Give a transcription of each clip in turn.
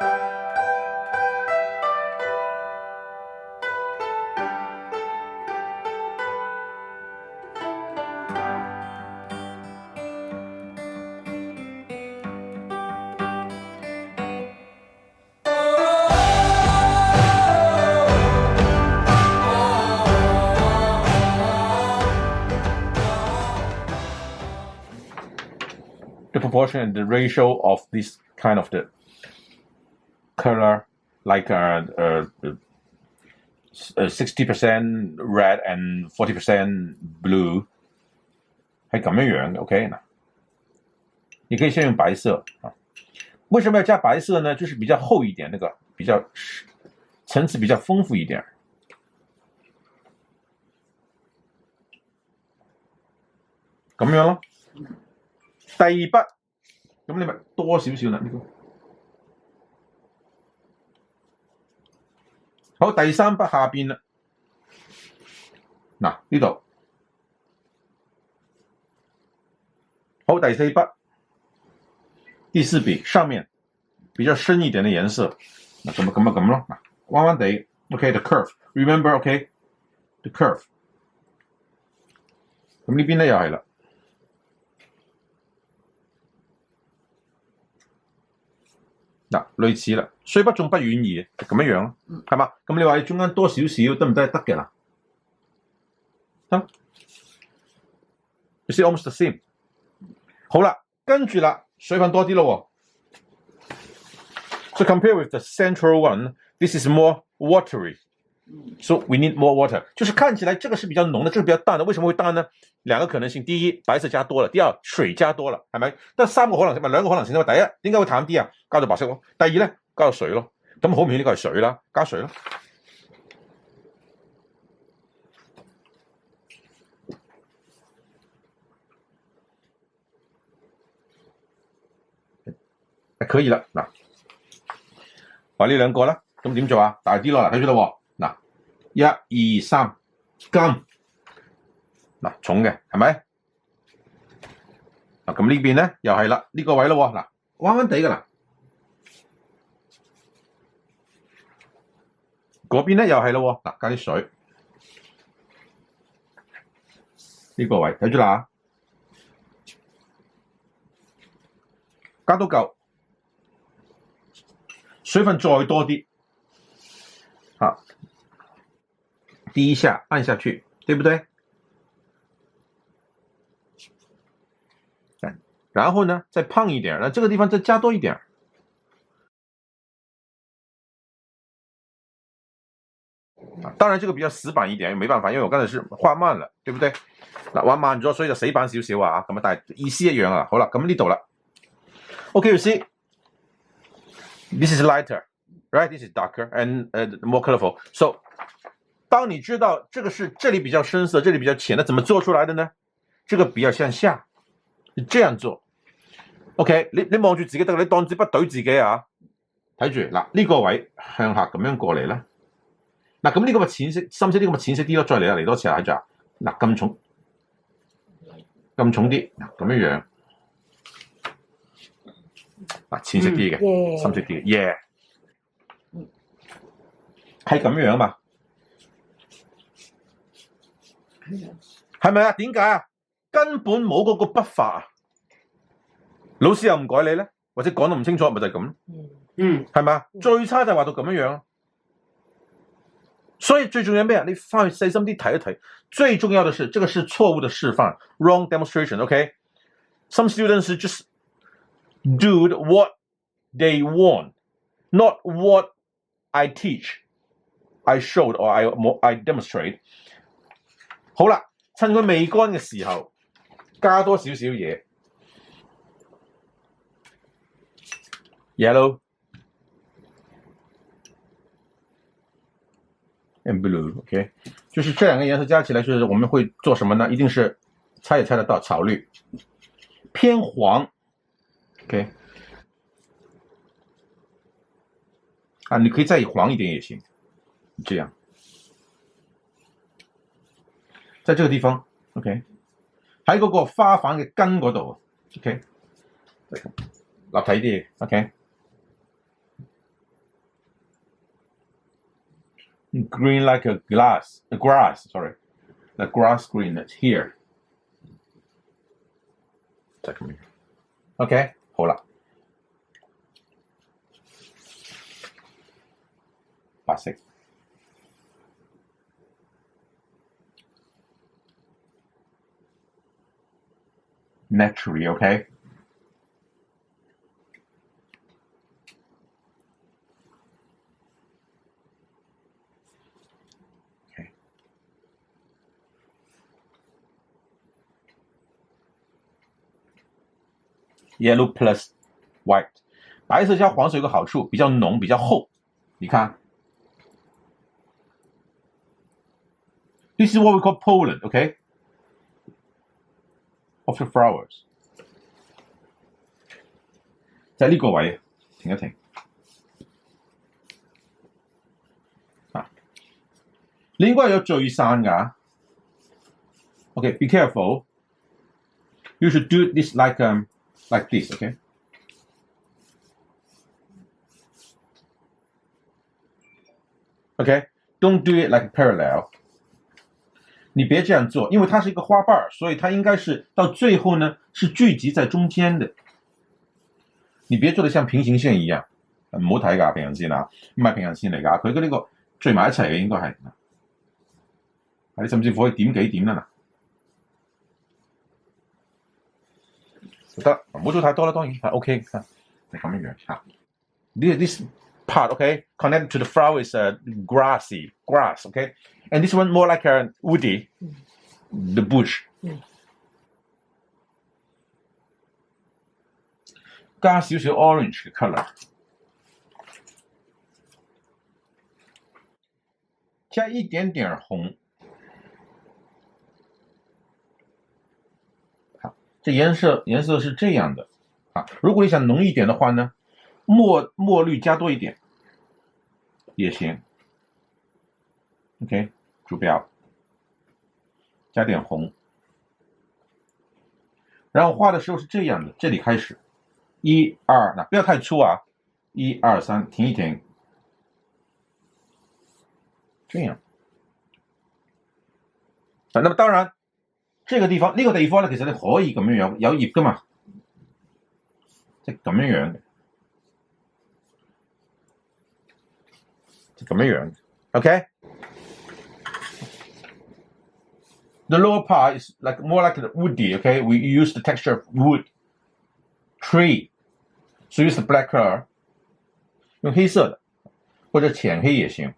The proportion and the ratio of this kind of the color, like 60% red and 40% blue， 係咁樣嘅 ，OK 嗱，你可以先用白色啊。为什么要加白色呢？就是比较厚一点，那个比较层次比较丰富一点。咁樣咯。第二筆，咁你咪多少少啦呢個。好，第三筆下邊啦。嗱呢度。好，第四筆。第四筆上面比較深一點的顏色。嗱咁咯，嗱彎彎地 ，OK，the curve，remember OK，the curve。咁呢邊咧又係啦。嗱，類似啦，雖不中不遠矣，咁樣樣咯，係嘛？咁你話你中間多少少得唔得？得嘅啦，得。You see almost the same。好啦，跟住啦，水分多啲咯喎。So compare with the central one, this is more watery. So we need more water. 就是看起来这个是比較濃的，這個比較淡的。為什麼會淡呢？兩個可能性：第一，白色加多了；第二，水加多了，係咪？得三個可能性，咪兩個可能性啫嘛。第一，點解會淡啲啊？加到白色咯。第二咧，加到水咯。咁好明顯呢個係水啦，加水咯。可以啦，嗱，話呢兩個啦，咁點做啊？大啲咯，嗱，睇住啦喎，嗱，1、2、3，金，嗱，重嘅係咪？嗱，咁呢邊咧又係啦，呢個位咯喎，嗱，彎彎地㗎啦，嗰邊咧又係咯喎，嗱，加啲水，呢個位睇住啦，加到夠。水分再多啲，好，第一下按下去，对不对？然后呢，再胖一点，那这个地方再加多一点。當然這個比較死板一點，沒辦法，因為我剛才是畫慢了，對不對？嗱，畫慢咗，所以就死板少少啊，咁啊，但係意思一樣啊。好啦，咁呢度啦 ，OK， you see。This is lighter, right? This is darker and more colorful. So, 當你知道這個是這裡比較深色，這裡比較淺，那怎麼做出來的呢？這個比較向下，你這樣做。OK， 你望住自己得，你當支筆對自己啊。睇住嗱，呢個位向下咁樣過嚟啦。嗱，咁呢個咪淺色、深色啲，咁咪淺色啲咯。再嚟啦，嚟多次睇住啊。嗱，咁重啲，嗱咁樣樣。嗱，淺色啲嘅，深色啲嘅，係咁樣嘛？係咪啊？點解啊？根本冇嗰個筆法啊！老師又唔改你咧，或者講得唔清楚，咪就係咁。係咪啊？最差就係畫到咁樣樣。所以最重要咩啊？你翻去細心啲睇一睇。最重要的是，這個是錯誤的示範 ，wrong demonstration。OK，some students just do what they want, not what I teach, I showed or I demonstrate. 好啦，趁佢未乾嘅時候，加多少少嘢。Yellow and blue, OK， 就是這兩個顏色加起來，就是我們會做什麼呢？一定是猜也猜得到，草綠，偏黃。OK， 啊，你可以再黃一點也行，這樣，在這個地方 ，OK， 喺嗰個花瓣嘅根嗰度 ，OK， 立體啲 ，OK， green like a grass. Sorry, the grass green that's here。就咁樣。OK， 好啦，白色。Naturally, okay? Okay. Yellow plus white， 白色加黄色有个好处，比较浓，比较厚。你看 ，This is what we call pollen, okay? Of the flowers。就係呢個位，停一停。啊，你應該有聚散㗎。Okay, be careful. You should do this like this, okay? Okay, don't do it like parallel. 你别这样做，因为它是一个花瓣，所以它应该是到最后呢是聚集在中間的。你別做得像平行線一樣，唔好睇㗎平行線啊，唔係平行線嚟㗎，佢嘅呢個聚埋一齊嘅應該係，你甚至乎可以點幾點啦嗱，得唔好做太多啦，當然係 OK 係咁樣樣嚇。This part okay connected to the flower is grass okay, and this one more like a woody, the bush. 加少少 orange 嘅 color， 加一點點紅。好，這顏色是這樣的啊。如果你想濃一點的話呢，墨綠加多一點也行。OK， 主標加點紅，然後畫的時候是這樣的，這裡開始。1、2，那不要太粗啊！1、2、3，停一停，這樣。那麼當然，這個地方呢個地方咧，其實你可以咁樣樣，有葉噶嘛，即係咁樣樣嘅，就咁樣樣。OK。The lower part is like more like the woody. Okay, we use the texture of wood. Tree, so use the black color， 用黑色的或者淺黑也行。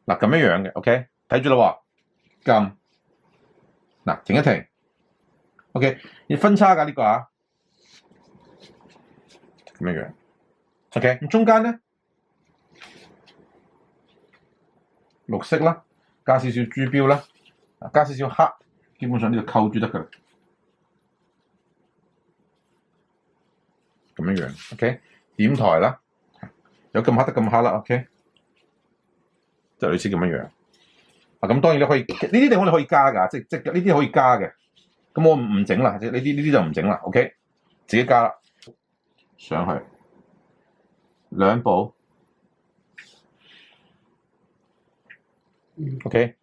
嗱咁樣樣嘅 ，OK， 睇住啦喎，撳嗱停一停 ，OK， 你分叉㗎呢個啊，咁樣樣 ，OK， 咁中間咧綠色啦，加少少珠標啦，加少少黑，基本上呢度扣住得㗎。咁樣樣 ，OK， 點台啦，有咁黑得咁黑啦 ，OK， 就類似咁樣樣。啊，咁當然你可以呢啲地方你可以加㗎，即呢啲可以加嘅。咁我唔整啦，即呢啲就唔整啦 ，OK， 自己加啦，上去兩步 ，OK，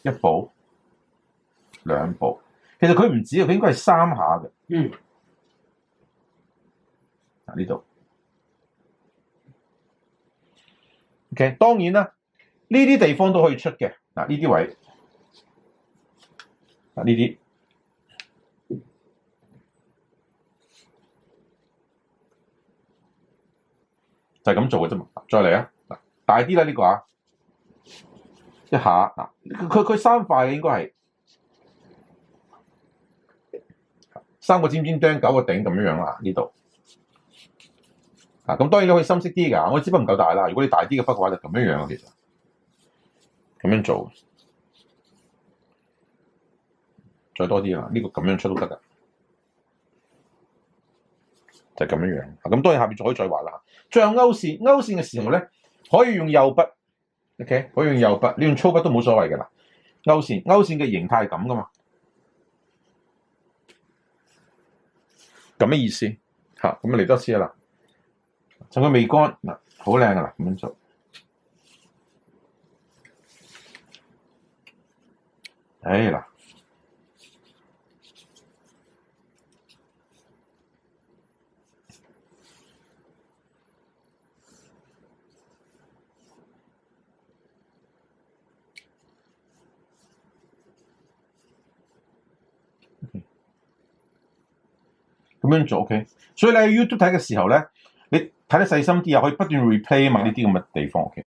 一步兩步，其實佢唔止啊，佢應該係3下嘅。呢度 ，OK， 當然啦，呢啲地方都可以出嘅。嗱，呢啲位，嗱呢啲，就係咁做嘅啫嘛。再嚟啊，嗱大啲啦呢個啊，一下嗱，佢3塊嘅應該係3個尖尖釘9個頂咁樣樣啦，呢度。啊，咁當然你可以深色啲㗎，我支筆唔夠大啦。如果你大啲嘅筆嘅話，就咁樣樣其實咁樣做，再多啲啦，呢個咁樣出都得㗎，就係咁樣樣。咁當然下邊仲可以再畫啦。最後勾線嘅時候咧，可以用幼筆 ，OK， 可以用幼筆，你用粗筆都冇所謂㗎啦。勾線嘅形態係咁㗎嘛，咁嘅意思嚇。咁嚟多次啦。趁佢未乾嗱，好靚㗎啦，咁樣做。哎啦。咁樣做 OK， 所以你喺 YouTube 睇嘅時候咧，你睇得細心啲啊，可以不斷 replay 嘛呢啲咁嘅地方 OK。